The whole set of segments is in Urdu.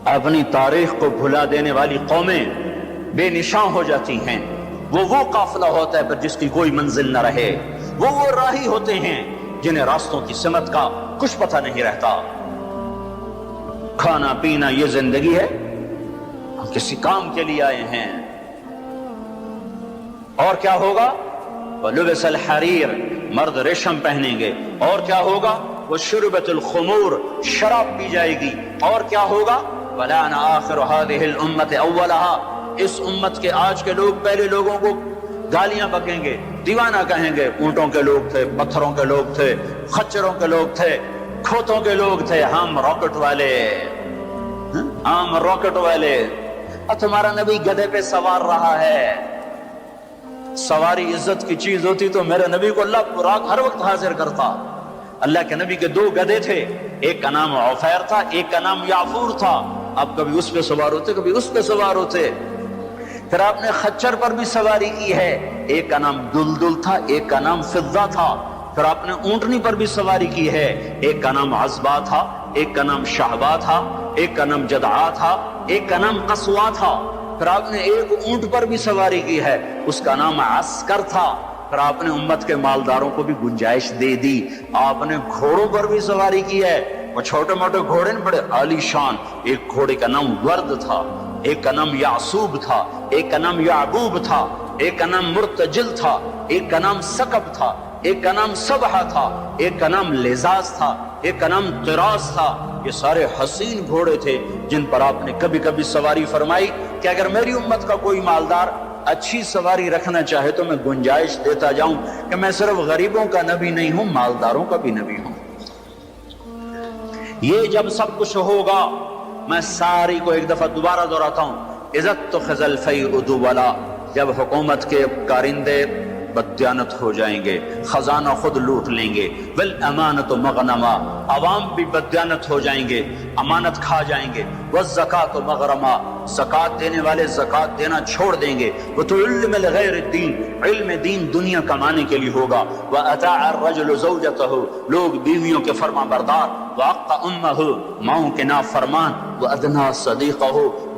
اپنی تاریخ کو بھلا دینے والی قومیں بے نشان ہو جاتی ہیں۔ وہ قافلہ ہوتا ہے پر جس کی کوئی منزل نہ رہے، وہ راہی ہوتے ہیں جنہیں راستوں کی سمت کا کچھ پتہ نہیں رہتا۔ کھانا پینا یہ زندگی ہے، ہم کسی کام کے لیے آئے ہیں۔ اور کیا ہوگا؟ وَلُبِسَ الْحَرِيرُ، مرد ریشم پہنیں گے۔ اور کیا ہوگا؟ وَشُرِبَتِ الْخُمُورُ، شراب پی جائے گی۔ اور کیا ہوگا؟ وَلَعَنَ آخِرُ هَذِهِ الْأُمَّةِ أَوَّلَهَا، اس امت کے آج کے لوگ پہلے لوگوں کو گالیاں بکیں گے، دیوانہ کہیں گے۔ اونٹوں کے لوگ تھے، پتھروں کے لوگ تھے، خچروں کے لوگ تھے، کھوتوں کے لوگ تھے، ہم راکٹ والے، ہم راکٹ والے۔ اور تمہارا نبی گدھے پہ سوار رہا ہے۔ سواری عزت کی چیز ہوتی تو میرے نبی کو اللہ براق ہر وقت حاضر کرتا۔ اللہ کے نبی کے 2 گدھے تھے، ایک کا نام عفیر تھا، ایک کا نام یعفور تھا۔ اب کبھی اس پہ سوار ہوتے، کبھی اس پہ سوار ہوتے۔ پھر آپ نے خچر پر بھی سواری کی ہے، ایک کا نام دلدل تھا، ایک کا نام فضہ تھا۔ پھر آپ نے اونٹنی پر بھی سواری کی ہے، ایک کا نام عزبہ تھا، ایک کا نام شہبہ تھا، ایک کا نام جدعا تھا، ایک کا نام قصوا تھا۔ پھر آپ نے ایک اونٹ پر بھی سواری کی ہے، اس کا نام عسکر تھا۔ پھر آپ نے امت کے مالداروں کو بھی گنجائش دے دی۔ آپ نے گھوڑوں پر بھی سواری کی ہے، وہ چھوٹے موٹے گھوڑے نہیں، بڑے عالی شان۔ ایک گھوڑے کا نام ورد تھا، ایک کا نام یعصوب تھا، ایک کا نام یعبوب تھا، ایک کا نام مرتجل تھا، ایک کا نام سکب تھا، ایک کا نام سبحہ تھا، ایک کا نام لزاز تھا، ایک کا نام طراز تھا۔ یہ سارے حسین گھوڑے تھے جن پر آپ نے کبھی کبھی سواری فرمائی کہ اگر میری امت کا کوئی مالدار اچھی سواری رکھنا چاہے تو میں گنجائش دیتا جاؤں کہ میں صرف غریبوں کا نبی نہیں ہوں، مالداروں کا بھی نبی ہوں۔ یہ جب سب کچھ ہوگا، میں ساری کو ایک دفعہ دوبارہ دہراتا ہوں، عزت تو خزل فی ادولا، جب حکومت کے کارندے بددیانت ہو جائیں گے، خزانہ خود لوٹ لیں گے، والامانۃ مغنما، عوام بھی بددیانت ہو جائیں گے، امانت کھا جائیں گے، والزکوٰۃ مغرما، زکوٰۃ دینے والے زکوٰۃ دینا چھوڑ دیں گے، وتعلم لغیر الدین، علم دین دنیا کمانے کے لیے ہوگا، واطاع الرجل زوجتہ، لوگ بیویوں کے فرما بردار، واقع امہ، ماؤں کے نافرمان، وادنیٰ صدیقہ،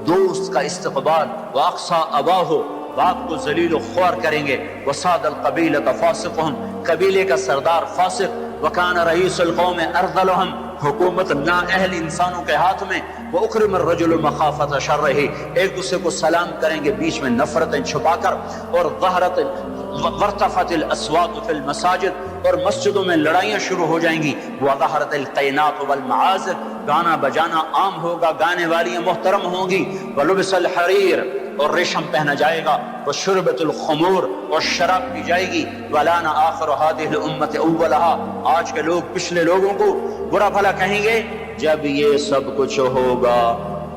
دوست کا استقبال، واقصیٰ اباہ، باپ کو ذلیل و خوار کریں گے، وساد القبیلۃ فاسقہم، قبیلے کا سردار فاسق، وکان رئیس القوم ارذلہم، حکومت نااہل انسانوں کے ہاتھ میں، وَأُكْرِمَ الرَّجُلُ مَخَافَةَ شَرِّهِ، ایک دوسرے کو سلام کریں گے بیچ میں نفرتیں چھپا کر، اور وارتفعت الاصوات فی المساجد، اور مسجدوں میں لڑائیاں شروع ہو جائیں گی، وظہرت القینات والمعازف، گانا بجانا عام ہوگا، گانے والیاں محترم ہوں گی، وَلُبِسَ الْحَرِيرُ، اور ریشم پہنا جائے گا، وَشُرْبَتُ الْخُمُورُ، اور شراب پی جائے گی، وَلَعَنَ آخِرُ هَذِهِ الْأُمَّةِ أَوَّلَهَا، آج کے لوگ پچھلے لوگوں کو برا بھلا کہیں گے۔ جب یہ سب کچھ ہوگا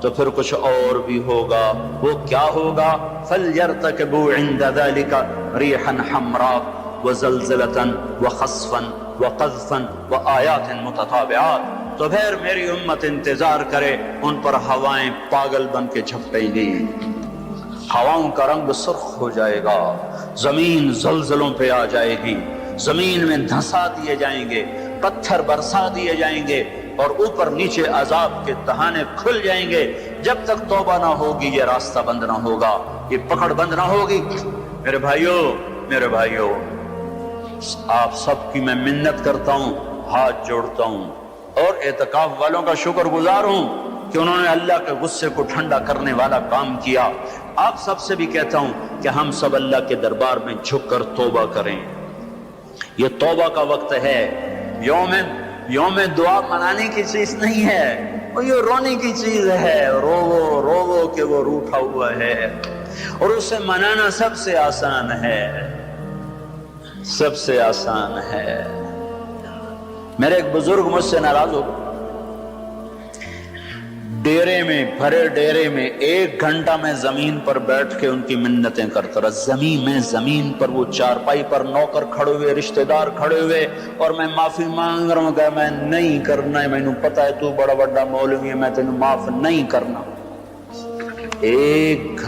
تو پھر کچھ اور بھی ہوگا۔ وہ کیا ہوگا؟ فَلْيَرْتَكِبُوا عِنْدَ ذَلِكَ رِيحًا حَمْرَاءَ وَزَلْزَلَةً وَخَسْفًا وَقَذْفًا وَآيَاتٍ مُتَتَابِعَاتٍ، تو پھر میری امت انتظار کرے، ان پر ہوائیں پاگل بن کے جھپٹیں گی، ہواؤں کا رنگ سرخ ہو جائے گا، زمین زلزلوں پہ آ جائے گی، زمین میں دھنسا دیے جائیں گے، پتھر برسا دیے جائیں گے، اور اوپر نیچے عذاب کے دہانے کھل جائیں گے۔ جب تک توبہ نہ ہوگی یہ راستہ بند نہ ہوگا، یہ پکڑ بند نہ ہوگی۔ میرے بھائیوں، آپ سب کی میں منت کرتا ہوں، ہاتھ جوڑتا ہوں، اور اعتکاف والوں کا شکر گزار ہوں کہ انہوں نے اللہ کے غصے کو ٹھنڈا کرنے والا کام کیا۔ آپ سب سے بھی کہتا ہوں کہ ہم سب اللہ کے دربار میں جھک کر توبہ کریں۔ یہ توبہ کا وقت ہے، یوم دعا منانے کی چیز نہیں ہے، اور یہ رونے کی چیز ہے، رو کہ وہ روٹھا ہوا ہے، اور اسے منانا سب سے آسان ہے، سب سے آسان ہے۔ میرے ایک بزرگ مجھ سے ناراض ہو گئے، ڈیرے میں، بھرے ڈیرے میں 1 گھنٹہ میں زمین پر بیٹھ کے ان کی منتیں کرتا رہا، زمین پر وہ چارپائی پر نوکر کھڑے ہوئے، رشتہ دار کھڑے ہوئے، اور میں معافی مانگ رہا ہوں کہ میں نہیں کرنا ہے، میں نے پتا ہے تو بڑا بڑا مولوی ہے، میں تینوں معاف نہیں کرنا۔ 1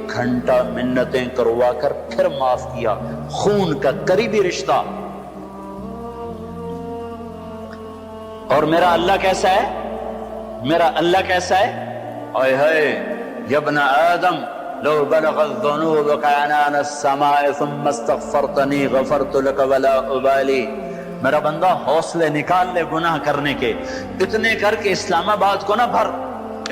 گھنٹہ منتیں کروا کر پھر معاف کیا، خون کا قریبی رشتہ۔ اور میرا اللہ کیسا ہے؟ میرا اللہ کیسا ہے؟ اوئے ہوئے یا ابن آدم لو بلغت ذنوبك عنان السماء ثم استغفرتنی غفرت لك ولا ابالی. میرا بندہ حوصلے نکال لے گناہ کرنے کے، اتنے کر کے اسلام آباد کو نہ بھر،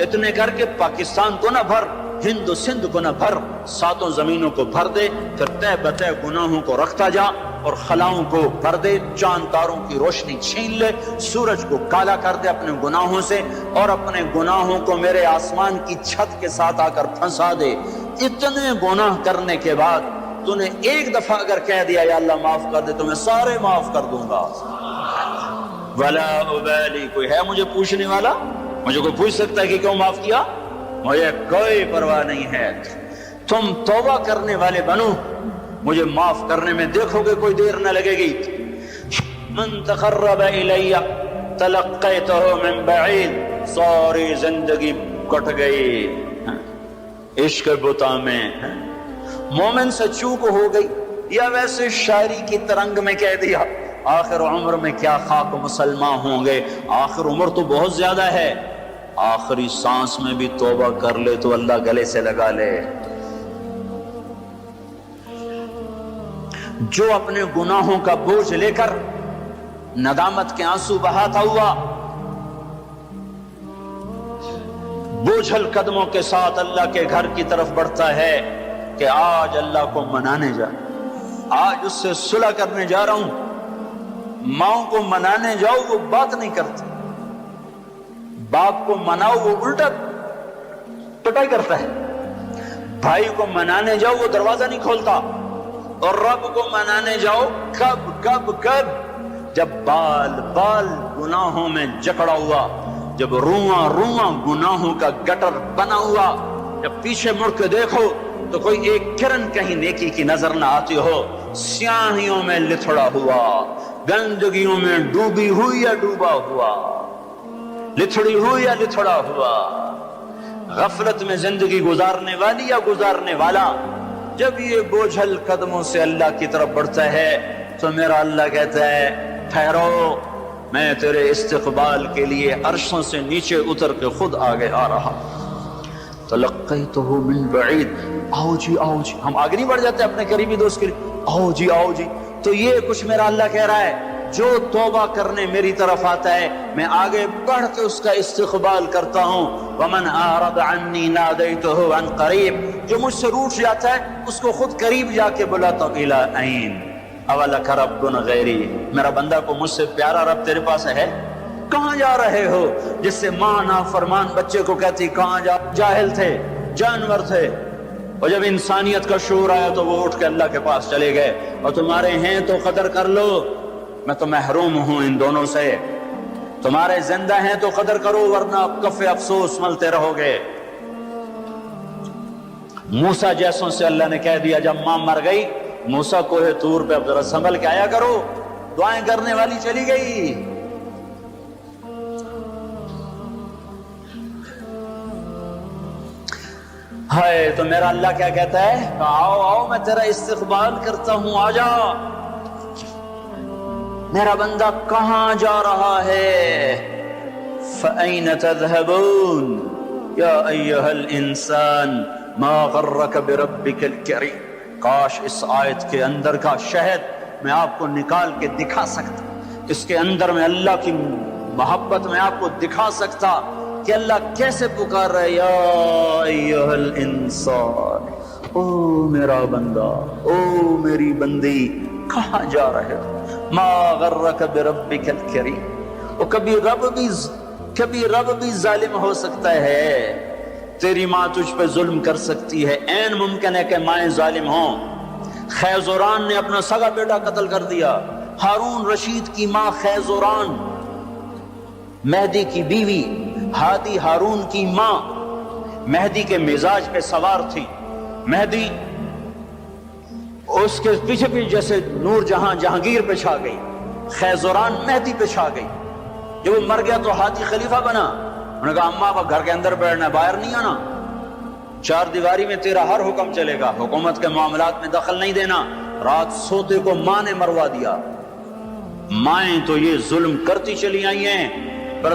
اتنے کر کے پاکستان کو نہ بھر، ہند و سندھ کو نہ بھر، ساتوں زمینوں کو بھر دے، پھر تہ بتہ گناہوں کو رکھتا جا اور خلاؤں کو بھر دے، چاند تاروں کی روشنی چھین لے، سورج کو کالا کر دے اپنے گناہوں سے، اور اپنے گناہوں کو میرے آسمان کی چھت کے ساتھ آ کر پھنسا دے. اتنے گناہ کرنے کے بعد تو نے ایک دفعہ اگر کہہ دیا یا اللہ معاف کر دے تو میں سارے معاف کر دوں گا. ولا ابالی، کوئی ہے مجھے پوچھنے والا؟ مجھے کوئی پوچھ سکتا ہے کہ کیوں معاف کیا؟ مجھے کوئی پرواہ نہیں ہے. تم توبہ کرنے والے بنو، مجھے معاف کرنے میں دیکھو گے کوئی دیر نہ لگے گی. من تقرب الی تلقیتہ من بعید، ساری زندگی کٹ گئی عشق بتا میں. مومن سے چوک ہو گئی یا ویسے شاعری کی ترنگ میں کہہ دیا آخر عمر میں کیا خاک مسلمان ہوں گے. آخر عمر تو بہت زیادہ ہے، آخری سانس میں بھی توبہ کر لے تو اللہ گلے سے لگا لے. جو اپنے گناہوں کا بوجھ لے کر ندامت کے آنسو بہاتا ہوا بوجھل قدموں کے ساتھ اللہ کے گھر کی طرف بڑھتا ہے کہ آج اللہ کو منانے جا، آج اس سے صلح کرنے جا رہا ہوں. ماؤں کو منانے جاؤ وہ بات نہیں کرتی، باپ کو مناؤ وہ الٹا پٹائی کرتا ہے. بھائی کو منانے جاؤ وہ دروازہ نہیں کھولتا، اور رب کو منانے جاؤ کب کب کب جب بال بال گناہوں میں جکڑا ہوا، جب رواں رواں گناہوں کا گٹر بنا ہوا، جب پیچھے مڑ کے دیکھو تو کوئی ایک کرن کہیں نیکی کی نظر نہ آتی ہو، سیاہیوں میں لتھڑا ہوا، گندگیوں میں ڈوبی ہوئی یا ڈوبا ہوا، لتھڑی ہوئی یا لتھڑا ہوا، غفلت میں زندگی گزارنے والی یا گزارنے والا. جب یہ بوجھل قدموں سے اللہ کی طرف بڑھتا ہے تو میرا اللہ کہتا ہے ٹھہرو، میں تیرے استقبال کے لیے عرشوں سے نیچے اتر کے خود آگے آ رہا. تلقیتہ من بعید، آؤ جی آؤ جی. ہم آگے نہیں بڑھ جاتے اپنے قریبی دوست کے لیے آؤ جی آؤ جی. تو یہ کچھ میرا اللہ کہہ رہا ہے جو توبہ کرنے میری طرف آتا ہے میں آگے بڑھ کے اس کا استقبال کرتا ہوں. ومن اعرض عنی نادیتہ عن قریب، جو مجھ سے روٹ جاتا ہے اس کو خود قریب جا کے بلاتا ہوں. الی این اولک رب غیری، میرا بندہ کو مجھ سے پیارا رب تیرے پاس ہے؟ کہاں جا رہے ہو؟ جس سے ماں نافرمان بچے کو کہتی کہاں جا، جاہل تھے، جانور تھے، اور جب انسانیت کا شعور آیا تو وہ اٹھ کے اللہ کے پاس چلے گئے. اور تمہارے ہیں تو قدر کر لو، میں تو محروم ہوں ان دونوں سے. تمہارے زندہ ہیں تو قدر کرو ورنہ کف افسوس ملتے رہو گے. موسیٰ جیسوں سے اللہ نے کہہ دیا جب ماں مر گئی موسیٰ کوہ طور پہ اب ذرا سنبھل کے آیا کرو، دعائیں کرنے والی چلی گئی. ہائے تو میرا اللہ کیا کہتا ہے آؤ آؤ میں تیرا استقبال کرتا ہوں، آ جا. میرا بندہ کہاں جا رہا ہے؟ فَأَيْنَ تَذْهَبُونَ یا ایہا الانسان ما غرک بربک الکریم. کاش اس آیت کے اندر کا شہد میں آپ کو نکال کے دکھا سکتا، اس کے اندر میں اللہ کی محبت میں آپ کو دکھا سکتا کہ اللہ کیسے پکار رہا ہے یا ایہا الانسان، او میرا بندہ، او میری بندی، کہاں جا رہے ہو؟ ما غرک بربک الکریم. اور کبھی رب بھی ظالم ہو سکتا ہے. تیری ماں تجھ پہ ظلم کر سکتی ہے، عین ممکن ہے کہ مائیں ظالم ہوں. خیزوران نے اپنا سگا بیٹا قتل کر دیا. ہارون رشید کی ماں خیزوران، مہدی کی بیوی، ہادی ہارون کی ماں مہدی کے مزاج پہ سوار تھی. مہدی اس کے پیچھے پیچھے جیسے نور جہاں جہانگیر پہ چھا گئی، خیزوران مہدی پہ چھا گئی. جب وہ مر گیا تو ہادی خلیفہ بنا. انہوں نے کہا اماں اب گھر کے اندر بیٹھنا ہے، باہر نہیں آنا، چار دیواری میں تیرا ہر حکم چلے گا، حکومت کے معاملات میں دخل نہیں دینا. رات سوتے کو ماں نے مروا دیا. مائیں تو یہ ظلم کرتی چلی آئی ہیں، پر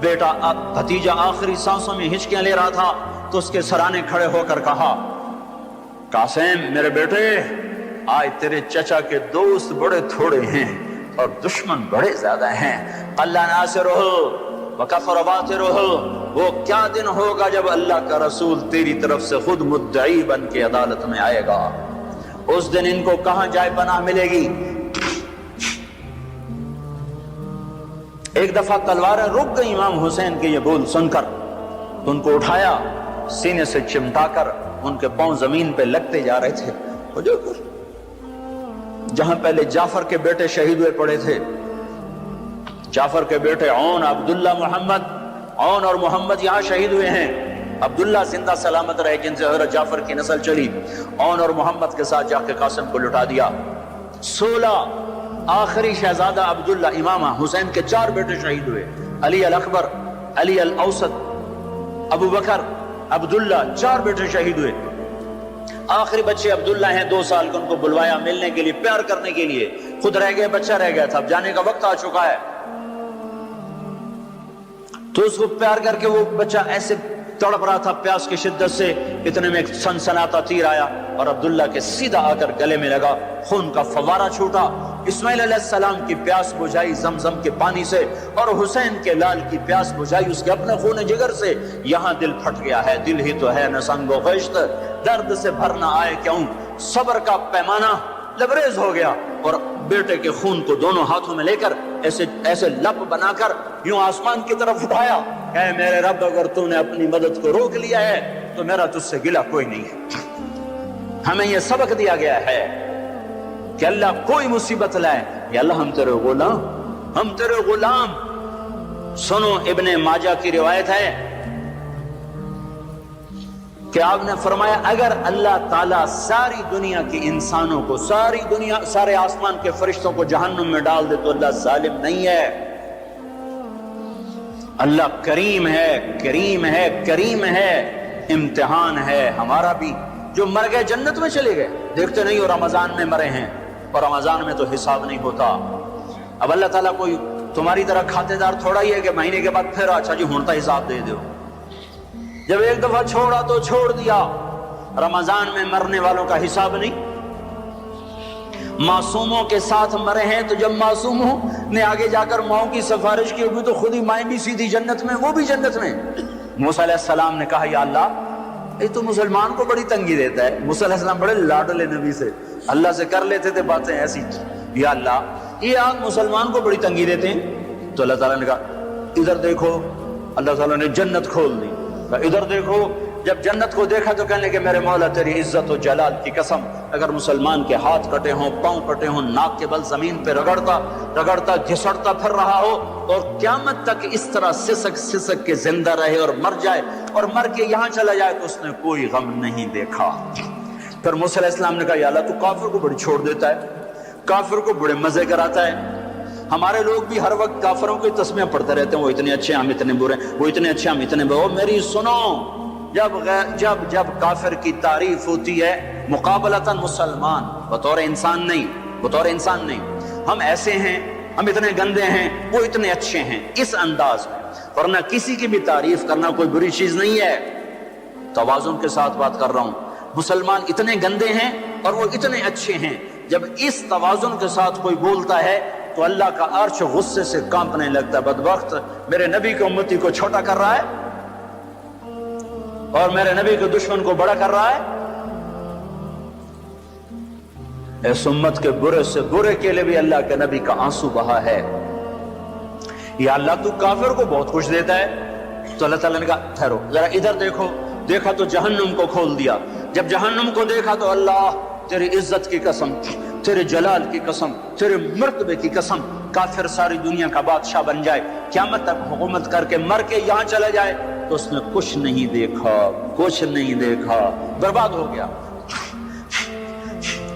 بیٹا بھتیجا آخری سانسوں میں ہچکیاں لے رہا تھا تو اس کے سرانے کھڑے ہو کر کہا قاسم میرے بیٹے آج تیرے چچا کے دوست بڑے تھوڑے ہیں اور دشمن بڑے زیادہ ہیں، اللہ ناصرہ وکفر باطرہ، وہ کیا دن ہوگا جب اللہ کا رسول تیری طرف سے خود مدعی بن کے عدالت میں آئے گا، اس دن ان کو کہاں جائے پناہ ملے گی۔ ایک دفعہ تلواریں رک گئی امام حسین کے یہ بول سن کر، تو ان کو اٹھایا سینے سے چمٹا کر ان کے پاؤں زمین پہ لگتے جا رہے تھے۔ جہاں پہلے جعفر کے بیٹے شہید ہوئے پڑے تھے، جعفر کے بیٹے عون، عبداللہ، محمد، عون اور محمد یہاں شہید ہوئے ہیں، عبداللہ زندہ سلامت رہے جن سے حضرت جعفر کی نسل چلی، عون اور محمد کے ساتھ جا کے قاسم کو لٹا دیا۔ 16 آخری شہزادہ عبداللہ، امام حسین کے 4 بیٹے شہید ہوئے، علی الاکبر، علی الاوسط، ابو بکر، عبداللہ، 4 بیٹے شہید ہوئے۔ آخری بچے عبداللہ ہیں، 2 سال کا، ان کو بلوایا ملنے کے لیے، پیار کرنے کے لیے، خود رہ گئے، بچہ رہ گیا تھا، اب جانے کا وقت آ چکا ہے، تو اس کو پیار کر کے وہ بچہ ایسے تڑپ رہا تھا پیاس کی شدت سے، اتنے میں ایک سنسناتا تیر آیا اور عبداللہ کے سیدھا آ کر گلے میں لگا، خون کا فوارہ چھوٹا۔ اسماعیل علیہ السلام کی پیاس بجھائی زمزم کے پانی سے، اور حسین کے لال کی پیاس بجھائی اس کے اپنے خون جگر سے۔ یہاں دل پھٹ گیا ہے، دل ہی تو ہے نہ سنگ و خشت، درد سے بھرنا آئے کیوں، صبر کا پیمانہ لبریز ہو گیا، اور بیٹے کے خون کو دونوں ہاتھوں میں لے کر ایسے لپ بنا کر یوں آسمان کی طرف اٹھایا، اے میرے رب اگر تو نے اپنی مدد کو روک لیا ہے تو میرا تجھ سے گلہ کوئی نہیں ہے۔ ہمیں یہ سبق دیا گیا ہے کہ اللہ کوئی مصیبت لائے، یا اللہ ہم تیرے غلام، ہم تیرے غلام۔ سنو ابن ماجہ کی روایت ہے کہ آپ نے فرمایا اگر اللہ تعالیٰ ساری دنیا کے انسانوں کو، ساری دنیا، سارے آسمان کے فرشتوں کو جہنم میں ڈال دے تو اللہ ظالم نہیں ہے، اللہ کریم ہے، کریم ہے، کریم ہے، امتحان ہے ہمارا بھی۔ جو مر گئے جنت میں چلے گئے، دیکھتے نہیں ہو رمضان میں مرے ہیں، اور رمضان میں تو حساب نہیں ہوتا۔ اب اللہ تعالیٰ کوئی تمہاری طرح کھاتے دار تھوڑا ہی ہے کہ مہینے کے بعد پھر اچھا جی ہونتا حساب دے دو۔ جب ایک دفعہ چھوڑا تو چھوڑ دیا۔ رمضان میں مرنے والوں کا حساب نہیں، معصوموں کے ساتھ مرے ہیں، تو جب معصوموں نے آگے جا کر ماؤں کی سفارش کی ہوگی تو خود ہی مائیں بھی سیدھی جنت میں، وہ بھی جنت میں۔ موسیٰ علیہ السلام نے کہا یا اللہ یہ تو مسلمان کو بڑی تنگی دیتا ہے۔ موسیٰ علیہ السلام بڑے لاڈلے نبی سے، اللہ سے کر لیتے تھے باتیں ایسی، یا اللہ یہ آگ مسلمان کو بڑی تنگی دیتے ہیں۔ تو اللہ تعالیٰ نے کہا ادھر دیکھو، اللہ تعالیٰ نے جنت کھول دی، ادھر دیکھو۔ جب جنت کو دیکھا تو کہنے لگے میرے مولا تیری عزت و جلال کی قسم، اگر مسلمان کے ہاتھ کٹے ہوں، پاؤں کٹے ہوں، ناک کے بل زمین پہ رگڑتا گھسڑتا پھر رہا ہو، اور قیامت تک اس طرح سسک کے زندہ رہے اور مر جائے، اور مر کے یہاں چلا جائے تو اس نے کوئی غم نہیں دیکھا۔ پھر موسیٰ علیہ السلام نے کہا یا اللہ تو کافر کو بڑی چھوڑ دیتا ہے، کافر کو بڑے مزے کراتا ہے۔ ہمارے لوگ بھی ہر وقت کافروں کی تسمیاں پڑھتے رہتے ہیں، وہ اتنے اچھے ہم اتنے برے، وہ اتنے اچھے ہم اتنے برے۔ میری سنو، جب کافر کی تعریف ہوتی ہے مقابلتاً مسلمان، بطور انسان نہیں، ہم ایسے ہیں، ہم اتنے گندے ہیں، وہ اتنے اچھے ہیں، اس انداز میں، ورنہ کسی کی بھی تعریف کرنا کوئی بری چیز نہیں ہے۔ توازن کے ساتھ بات کر رہا ہوں، مسلمان اتنے گندے ہیں اور وہ اتنے اچھے ہیں، جب اس توازن کے ساتھ کوئی بولتا ہے تو اللہ کا عرش غصے سے کانپنے لگتا ہے۔ بدبخت میرے نبی کی امتی کو چھوٹا کر رہا ہے اور میرے نبی کے دشمن کو بڑا کر رہا ہے۔ اس امت کے برے سے برے کے لیے بھی اللہ کے نبی کا آنسو بہا ہے۔ یا اللہ تو کافر کو بہت کچھ دیتا ہے۔ تو اللہ تعالیٰ نے کہا ٹھہرو ذرا ادھر دیکھو، دیکھا تو جہنم کو کھول دیا۔ جب جہنم کو دیکھا تو اللہ تیری عزت کی قسم، تیرے جلال کی قسم، تیرے مرتبے کی قسم، کافر ساری دنیا کا بادشاہ بن جائے، قیامت تک حکومت کر کے مر کے یہاں چلا جائے تو اس نے کچھ نہیں دیکھا، برباد ہو گیا۔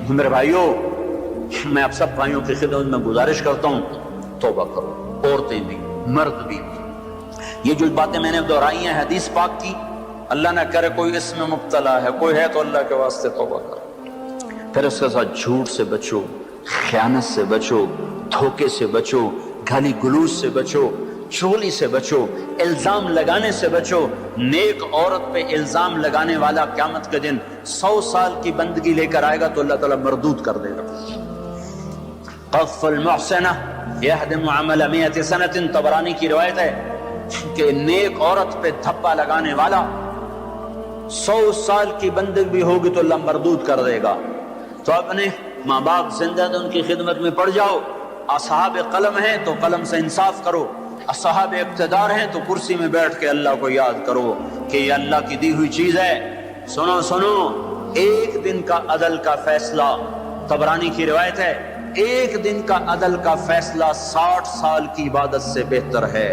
میرے بھائیوں، میں آپ سب بھائیوں کی خدمت میں گزارش کرتا ہوں توبہ کرو، عورتیں بھی مرد بھی۔ یہ جو باتیں میں نے دہرائی ہیں حدیث پاک کی، اللہ نہ کرے کوئی اس میں مبتلا ہے، کوئی ہے تو اللہ کے واسطے توبہ کرو۔ پھر اس کے ساتھ جھوٹ سے بچو، خیانت سے بچو، دھوکے سے بچو، گالی گلوچ سے بچو، چولی سے بچو، الزام لگانے سے بچو۔ نیک عورت پہ الزام لگانے والا قیامت کے دن 100 سال کی بندگی لے کر آئے گا تو اللہ تعالیٰ مردود کر دے گا۔ قف المحسنہ یہدم عمل 100 سنۃ، طبرانی کی روایت ہے کہ نیک عورت پہ دھپا لگانے والا 100 سال کی بندگی بھی ہوگی تو اللہ مردود کر دے گا۔ تو اپنے ماں باپ زندہ تو ان کی خدمت میں پڑ جاؤ، اصحاب قلم ہیں تو قلم سے انصاف کرو، اصحاب اقتدار ہیں تو کرسی میں بیٹھ کے اللہ کو یاد کرو کہ یہ اللہ کی دی ہوئی چیز ہے۔ سنو سنو، ایک دن کا عدل کا فیصلہ، طبرانی کی روایت ہے، ایک دن کا عدل کا فیصلہ 60 سال کی عبادت سے بہتر ہے۔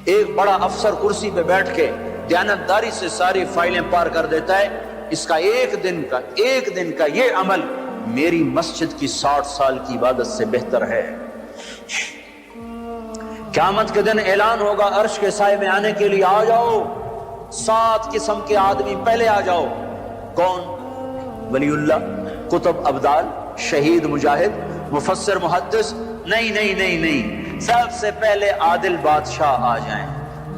ایک بڑا افسر کرسی پہ بیٹھ کے دیانتداری سے ساری فائلیں پار کر دیتا ہے، اس کا ایک دن کا یہ عمل میری مسجد کی 60 سال کی عبادت سے بہتر ہے۔ قیامت کے دن اعلان ہوگا عرش کے سائے میں آنے کے لیے آ جاؤ، 7 قسم کے آدمی پہلے آ جاؤ۔ کون؟ ولی اللہ، کتب ابدال، شہید مجاہد، مفسر محدث؟ نہیں نہیں نہیں نہیں، سب سے پہلے عادل بادشاہ آ جائیں،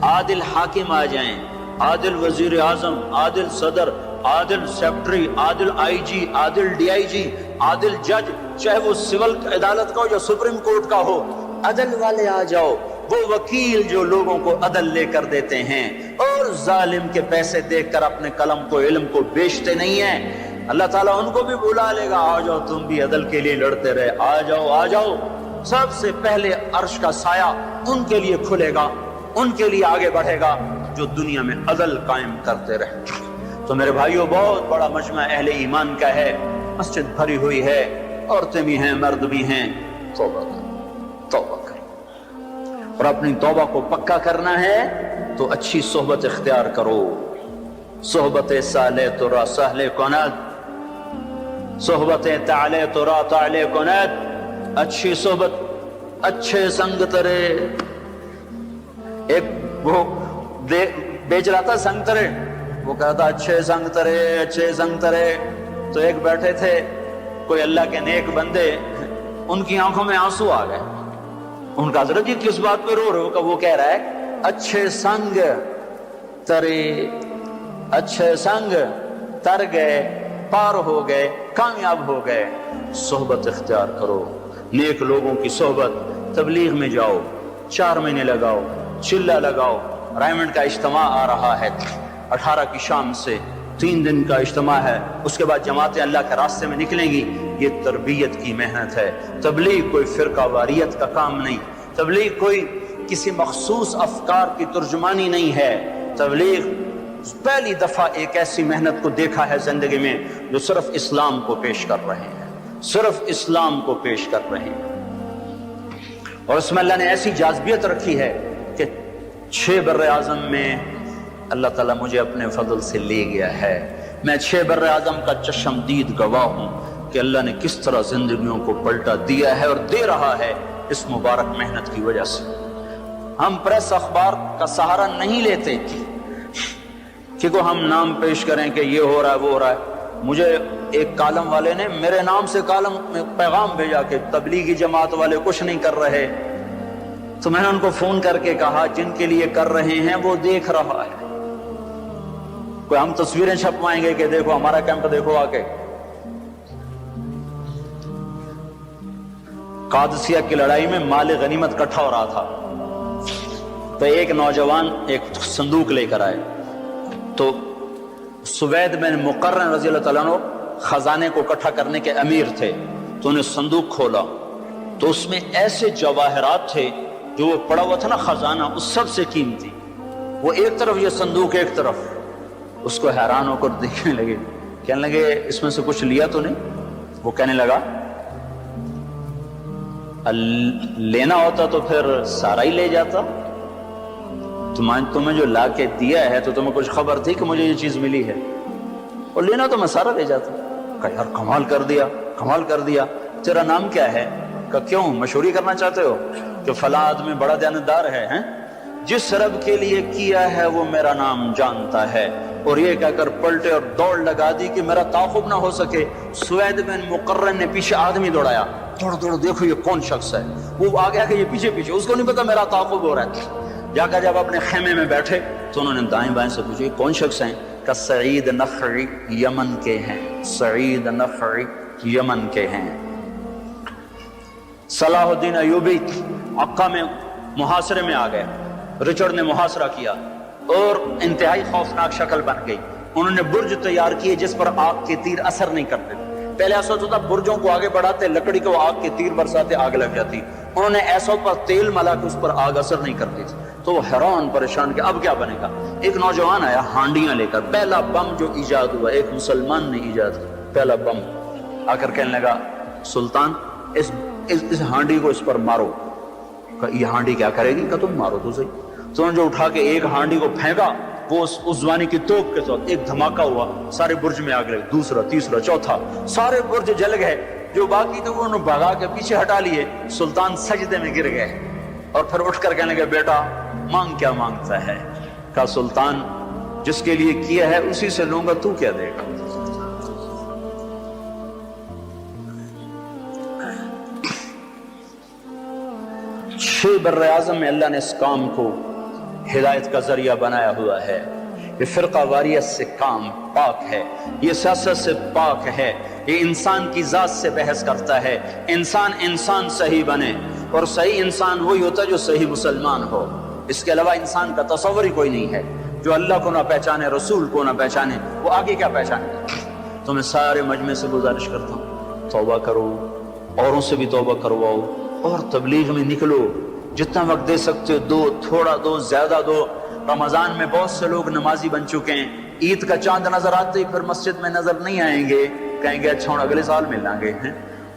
عادل حاکم آ جائیں، عادل وزیر اعظم، عادل صدر، عادل secretary, Adil I G, Adil D I جی، عادل جج، چاہے وہ سول عدالت کا ہو یا سپریم کورٹ کا ہو، عدل والے آ جاؤ، وہ وکیل جو لوگوں کو عدل لے کر دیتے ہیں اور ظالم کے پیسے دیکھ کر اپنے قلم کو، علم کو بیچتے نہیں ہیں۔ اللہ تعالیٰ ان کو بھی بلا لے گا، آ جاؤ تم بھی عدل کے لیے لڑتے رہے، آ جاؤ آ جاؤ۔ سب سے پہلے عرش کا سایہ ان کے لیے کھلے گا، ان کے لیے آگے بڑھے گا جو دنیا میں عدل قائم کرتے رہے۔ تو میرے بھائیوں، بہت بڑا مجمع اہل ایمان کا ہے، مسجد بھری ہوئی ہے، عورتیں بھی ہیں مرد بھی ہیں۔ توبہ کرو، اور اپنی توبہ کو پکا کرنا ہے تو اچھی صحبت اختیار کرو۔ صحبت صالح تو را سہل کنت، صحبت تعلی تو را تعلی کنت۔ اچھی صحبت، اچھے سنگ ترے۔ ایک وہ بیچ رہا تھا سنگ ترے، وہ کہتا اچھے سنگ ترے، اچھے سنگ ترے۔ تو ایک بیٹھے تھے کوئی اللہ کے نیک بندے، ان کی آنکھوں میں آنسو آ گئے۔ ان کا حضرت جی کس بات پہ رو رہے ہو؟ کہ وہ کہہ رہا ہے اچھے سنگ ترے، اچھے سنگ تر گئے، پار ہو گئے، کامیاب ہو گئے۔ صحبت اختیار کرو، نیک لوگوں کی صحبت۔ تبلیغ میں جاؤ، 4 مہینے لگاؤ، چلہ لگاؤ۔ رائمنڈ کا اجتماع آ رہا ہے 18 کی شام سے، 3 دن کا اجتماع ہے، اس کے بعد جماعتیں اللہ کے راستے میں نکلیں گی۔ یہ تربیت کی محنت ہے۔ تبلیغ کوئی فرقہ واریت کا کام نہیں، تبلیغ کوئی کسی مخصوص افکار کی ترجمانی نہیں ہے۔ تبلیغ پہلی دفعہ ایک ایسی محنت کو دیکھا ہے زندگی میں جو صرف اسلام کو پیش کر رہے ہیں، صرف اسلام کو پیش کر رہے ہیں۔ اور اس میں اللہ نے ایسی جاذبیت رکھی ہے کہ 6 بر اعظم میں اللہ تعالیٰ مجھے اپنے فضل سے لے گیا ہے۔ میں 6 بر اعظم کا چشمدید گواہ ہوں کہ اللہ نے کس طرح زندگیوں کو پلٹا دیا ہے اور دے رہا ہے اس مبارک محنت کی وجہ سے۔ ہم پریس اخبار کا سہارا نہیں لیتے کہ کو ہم نام پیش کریں کہ یہ ہو رہا ہے وہ ہو رہا ہے۔ مجھے ایک کالم والے نے میرے نام سے کالم میں پیغام بھیجا کہ تبلیغی جماعت والے کچھ نہیں کر رہے، تو میں نے ان کو فون کر کے کہا جن کے لیے کر رہے ہیں وہ دیکھ رہا ہے۔ کوئی ہم تصویریں چھپوائیں گے کہ دیکھو ہمارا کیمپ دیکھو آ کے۔ قادسیہ کی لڑائی میں مال غنیمت اکٹھا ہو رہا تھا، تو ایک نوجوان ایک صندوق لے کر آئے، تو سوید بن مقرن رضی اللہ تعالیٰ عنہ خزانے کو اکٹھا کرنے کے امیر تھے، تو انہیں صندوق کھولا تو اس میں ایسے جواہرات تھے جو وہ پڑا ہوا تھا نا خزانہ، اس سب سے قیمتی۔ وہ ایک طرف یہ صندوق ایک طرف، اس کو حیران ہو کر دیکھنے لگے، کہنے لگے اس میں سے کچھ لیا تو نہیں؟ وہ کہنے لگا لینا ہوتا تو پھر سارا ہی لے جاتا، تمہیں جو لا کے دیا ہے تو تمہیں کچھ خبر تھی کہ مجھے یہ چیز ملی ہے، اور لینا تو میں سارا لے جاتا۔ کہا یار کمال کر دیا، کمال کر دیا۔ تیرا نام کیا ہے؟ کہ کیوں مشہوری کرنا چاہتے ہو کہ فلاں آدمی بڑا دیانتدار ہے؟ ہیں جس رب کے لیے کیا ہے وہ میرا نام جانتا ہے۔ اور یہ کہہ کر پلٹے اور دوڑ لگا دی کہ میرا تعاقب نہ ہو سکے۔ سوید بن مقرن نے پیچھے آدمی دوڑایا، دوڑ دیکھو یہ کون شخص ہے. وہ آگے آگے یہ پیچھے پیچھے, اس کو نہیں پتا میرا تعاقب ہو رہا ہے. جا کر جب اپنے خیمے میں بیٹھے تو انہوں نے دائیں بائیں سے پوچھا یہ کون شخص ہیں؟ کہ سعید نخعی یمن کے ہیں, سعید نخعی یمن کے ہیں. صلاح الدین ایوبی عکا میں محاصرے میں آ گئے, رچرڈ نے محاصرہ کیا اور انتہائی خوفناک شکل بن گئی. انہوں نے برج تیار کیے جس پر آگ کے تیر اثر نہیں کرتے. پہلے ایسا ہوتا تھا برجوں کو آگے بڑھاتے, لکڑی کو آگ کے تیر برساتے, آگ لگ جاتی. انہوں نے ایسا پر تیل ملا کہ اس پر آگ اثر نہیں کرتی تھی. تو وہ حیران پریشان کہ اب کیا بنے گا. ایک نوجوان آیا ہانڈیاں لے کر, پہلا بم جو ایجاد ہوا ایک مسلمان نے ایجاد کیا, پہلا بم. آ کر کہنے لگا سلطان اس ہانڈی کو اس پر مارو. یہ ہانڈی کیا کرے گی؟ کہ تم مارو تو صحیح. تو انہوں نے جو اٹھا کے ایک ہانڈی کو پھینکا, وہ اس زوانی کی توپ کے ساتھ ایک دھماکہ ہوا, سارے برج میں آگ لگی. دوسرا, تیسرا, چوتھا, سارے برج جل گئے. جو باقی تھے وہ انہوں نے بھگا کے پیچھے ہٹا لیے. سلطان سجدے میں گر گئے اور پھر اٹھ کر کہنے لگے بیٹا مانگ کیا مانگتا ہے؟ کہا سلطان جس کے لیے کیا ہے اسی سے لوں گا, تو کیا دے گا؟ چھ بر اعظم میں اللہ نے اس کام کو ہدایت کا ذریعہ بنایا ہوا ہے. یہ فرقہ واریت سے کام پاک ہے, یہ سیاست سے پاک ہے, یہ انسان کی ذات سے بحث کرتا ہے. انسان صحیح بنے, اور صحیح انسان وہی ہوتا ہے جو صحیح مسلمان ہو. اس کے علاوہ انسان کا تصور ہی کوئی نہیں ہے. جو اللہ کو نہ پہچانے, رسول کو نہ پہچانے, وہ آگے کیا پہچانے. تو میں سارے مجمع سے گزارش کرتا ہوں توبہ کرو, اوروں سے بھی توبہ کرواؤ, اور تبلیغ میں نکلو. جتنا وقت دے سکتے ہو دو, تھوڑا دو, زیادہ دو. رمضان میں بہت سے لوگ نمازی بن چکے ہیں, عید کا چاند نظر آتے ہی پھر مسجد میں نظر نہیں آئیں گے, کہیں گے اچھا اگلے سال ملیں گے.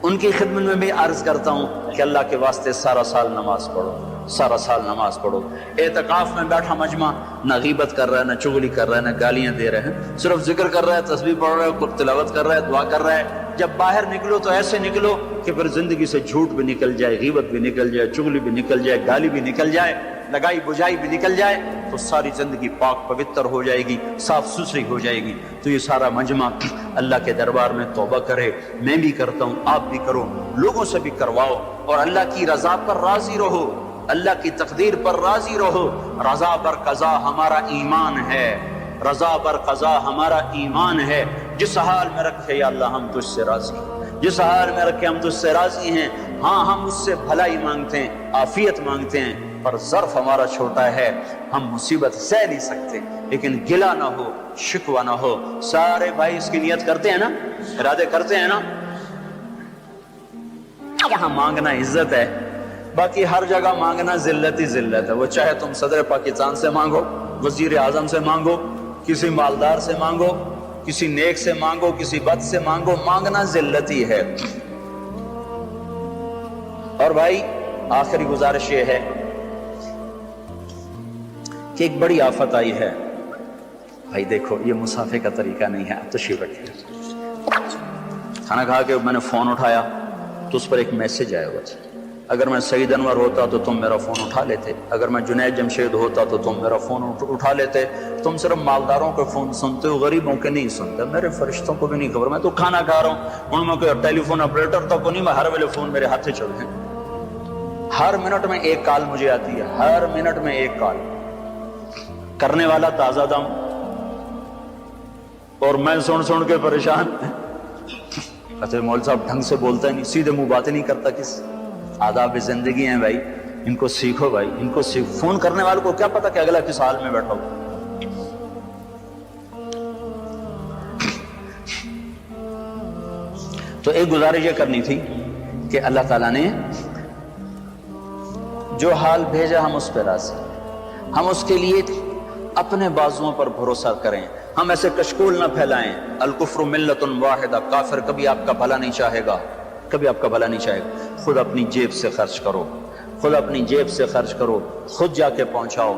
ان کی خدمت میں بھی عرض کرتا ہوں کہ اللہ کے واسطے سارا سال نماز پڑھو, سارا سال نماز پڑھو. اعتکاف میں بیٹھا مجمع نہ غیبت کر رہا ہے, نہ چغلی کر رہا ہے, نہ گالیاں دے رہے ہیں, صرف ذکر کر رہا ہے, تسبیح پڑھ رہا ہے, تلاوت کر رہا ہے, دعا کر رہا ہے. جب باہر نکلو تو ایسے نکلو کہ پھر زندگی سے جھوٹ بھی نکل جائے, غیبت بھی نکل جائے, چغلی بھی نکل جائے, گالی بھی نکل جائے, لگائی بجائی بھی نکل جائے, تو ساری زندگی پاک پوتر ہو جائے گی, صاف ستھری ہو جائے گی. تو یہ سارا مجمع اللہ کے دربار میں توبہ کرے. میں بھی کرتا ہوں, آپ بھی کرو, لوگوں سے بھی کرواؤ, اور اللہ کی رضا پر راضی رہو, اللہ کی تقدیر پر راضی رہو. رضا بر قضا ہمارا ایمان ہے, رضا بر قضا ہمارا ایمان ہے. جس حال میں رکھے یا اللہ ہم تجھ سے راضی ہیں, جس حال میں رکھے ہم تجھ سے راضی ہیں. ہاں ہم اس سے بھلائی مانگتے ہیں, عافیت مانگتے ہیں, پر ظرف ہمارا چھوٹا ہے, ہم مصیبت سہ نہیں سکتے. لیکن گلہ نہ ہو, شکوہ نہ ہو. سارے بھائی اس کی نیت کرتے ہیں نا, ارادے کرتے ہیں نا. یہاں مانگنا عزت ہے, باقی ہر جگہ مانگنا ذلت ہی ذلت ہے. وہ چاہے تم صدر پاکستان سے مانگو, وزیر اعظم سے مانگو, کسی مالدار سے مانگو, کسی نیک سے مانگو, کسی بد سے مانگو, مانگنا ذلت ہی ہے. اور بھائی آخری گزارش یہ ہے کہ ایک بڑی آفت آئی ہے. بھائی دیکھو یہ مسافے کا طریقہ نہیں ہے. اب تشریف رکھیے. کھانا کھا کے میں نے فون اٹھایا تو اس پر ایک میسج آیا ہوا تھا. اگر میں سعید انور ہوتا تو تم میرا فون اٹھا لیتے, اگر میں جنید جمشید ہوتا تو تم میرا فون اٹھا لیتے. تم صرف مالداروں کے فون سنتے ہو, غریبوں کے نہیں سنتے. میرے فرشتوں کو بھی نہیں خبر, میں تو کھانا کھا رہا ہوں, ان میں کوئی ٹیلی فون آپریٹر تک کو نہیں, میں ہر ویلے فون میرے ہاتھ سے چل رہے ہیں. ہر منٹ میں ایک کال مجھے آتی ہے, ہر منٹ میں ایک کال. کرنے والا تازہ دم, اور میں سن کے پریشان. کہتے مول صاحب ڈھنگ سے بولتا ہے نہیں, سیدھے منہ باتیں نہیں کرتا. کس آداب زندگی ہیں بھائی, ان کو سیکھو بھائی, ان کو سیکھو. فون کرنے والوں کو کیا پتا کہ اگلا کس حال میں بیٹھا ہو. تو ایک گزارش یہ کرنی تھی کہ اللہ تعالیٰ نے جو حال بھیجا ہم اس پہ راضی, ہم اس کے لیے اپنے بازوؤں پر بھروسہ کریں. ہم ایسے کشکول نہ پھیلائیں. الکفر ملت واحدہ, کافر کبھی آپ کا بھلا نہیں چاہے گا, کبھی آپ کا بھلا نہیں چاہے گا. خود اپنی جیب سے خرچ کرو, خود اپنی جیب سے خرچ کرو, خود جا کے پہنچاؤ.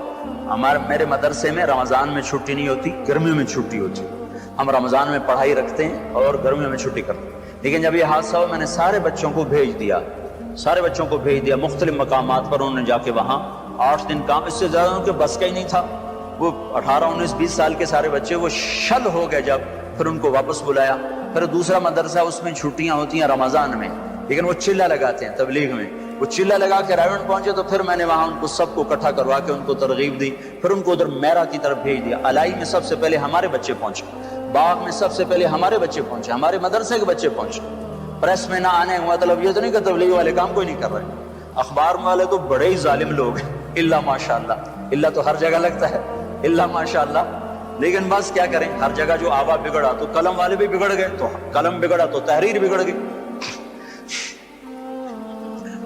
میرے مدرسے میں رمضان میں چھٹی نہیں ہوتی, گرمیوں میں چھٹی ہوتی. ہم رمضان میں پڑھائی رکھتے ہیں اور گرمیوں میں چھٹی کرتے ہیں. لیکن جب یہ حادثہ ہوا میں نے سارے بچوں کو بھیج دیا, سارے بچوں کو بھیج دیا مختلف مقامات پر. انہوں نے جا کے وہاں 8 دن کام, اس سے زیادہ ان کے بس کا ہی نہیں تھا. وہ 18, 19, 20 سال کے سارے بچے وہ شل ہو گئے. جب پھر ان کو واپس بلایا. پھر دوسرا مدرسہ, اس میں چھٹیاں ہوتی ہیں رمضان میں, لیکن وہ چلہ لگاتے ہیں تبلیغ میں. وہ چلہ لگا کے رائیونڈ پہنچے تو پھر میں نے وہاں ان کو سب کو اکٹھا کروا کے ان کو ترغیب دی, پھر ان کو ادھر میرا کی طرف بھیج دیا. الائی میں سب سے پہلے ہمارے بچے پہنچے, باغ میں سب سے پہلے ہمارے بچے پہنچے, ہمارے مدرسے کے بچے پہنچے. پریس میں نہ آنے کا مطلب یہ تو نہیں کہ تبلیغ والے کام کوئی نہیں کر رہے, اخبار والے تو بڑے ہی ظالم لوگ ہیں, اللہ ماشاء اللہ. اللہ تو ہر جگہ لگتا ہے, اللہ ماشاء اللہ. لیکن بس کیا کریں, ہر جگہ جو آوا بگڑا تو قلم والے بھی بگڑ گئے, تو قلم بگڑا تو تحریر بگڑ گئی.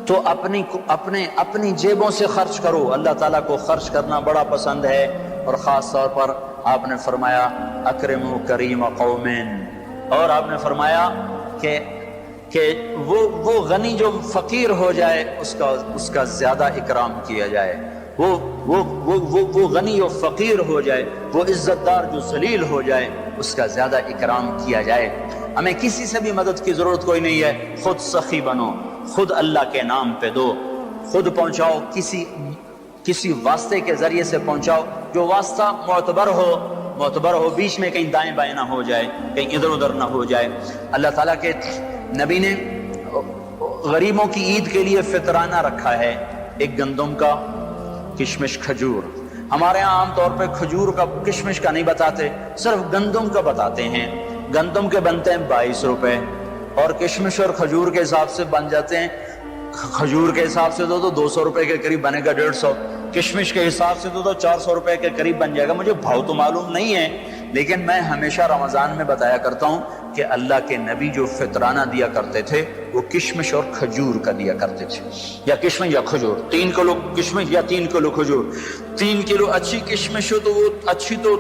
تو اپنی جیبوں سے خرچ کرو. اللہ تعالیٰ کو خرچ کرنا بڑا پسند ہے, اور خاص طور پر آپ نے فرمایا اکرموا کریم قومین, اور آپ نے فرمایا کہ وہ غنی جو فقیر ہو جائے اس کا زیادہ اکرام کیا جائے. وہ غنی و فقیر ہو جائے, وہ عزت دار جو ذلیل ہو جائے, اس کا زیادہ اکرام کیا جائے. ہمیں کسی سے بھی مدد کی ضرورت کوئی نہیں ہے, خود سخی بنو, خود اللہ کے نام پہ دو, خود پہنچاؤ, کسی واسطے کے ذریعے سے پہنچاؤ جو واسطہ معتبر ہو, بیچ میں کہیں دائیں بائیں نہ ہو جائے, کہیں ادھر ادھر نہ ہو جائے. اللہ تعالیٰ کے نبی نے غریبوں کی عید کے لیے فطرانہ رکھا ہے, ایک گندم کا, کشمش, کھجور. ہمارے ہاں عام طور پہ کھجور کا کشمش کا نہیں بتاتے, صرف گندم کا بتاتے ہیں. گندم کے بنتے ہیں 22 روپے, اور کشمش اور کھجور کے حساب سے بن جاتے ہیں, کھجور کے حساب سے تو 200 روپے کے قریب بنے گا, 150. کشمش کے حساب سے تو 400 روپے کے قریب بن جائے گا. مجھے بھاؤ تو معلوم نہیں ہے, لیکن میں ہمیشہ رمضان میں بتایا کرتا ہوں کہ اللہ کے نبی جو فطرانہ دیا کرتے تھے وہ کشمش اور کھجور کا دیا کرتے تھے, یا کشمش یا کھجور. 3 کلو کشمش یا 3 کلو کھجور. 3 کلو اچھی کشمش ہو تو وہ اچھی تو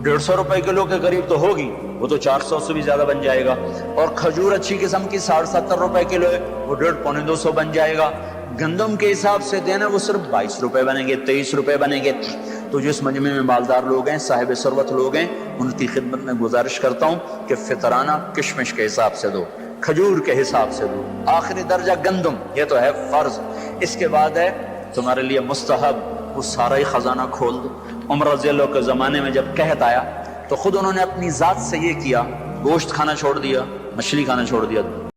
150 روپے کلو کے قریب تو ہوگی, وہ تو 400 سے بھی زیادہ بن جائے گا. اور کھجور اچھی قسم کی 70 روپے کلو ہے, وہ 150-200 بن جائے گا. گندم کے حساب سے دینا وہ صرف 22 روپے بنیں گے, 23 روپے بنیں گے. تو جس مجمع میں مالدار لوگ ہیں, صاحب ثروت لوگ ہیں, ان کی خدمت میں گزارش کرتا ہوں کہ فطرانہ کشمش کے حساب سے دو, کھجور کے حساب سے دو. آخری درجہ گندم, یہ تو ہے فرض. اس کے بعد ہے تمہارے لیے مستحب, وہ سارا ہی خزانہ کھول دو. عمر رضی اللہ کے زمانے میں جب قحط آیا تو خود انہوں نے اپنی ذات سے یہ کیا, گوشت کھانا چھوڑ دیا, مچھلی کھانا چھوڑ دیا,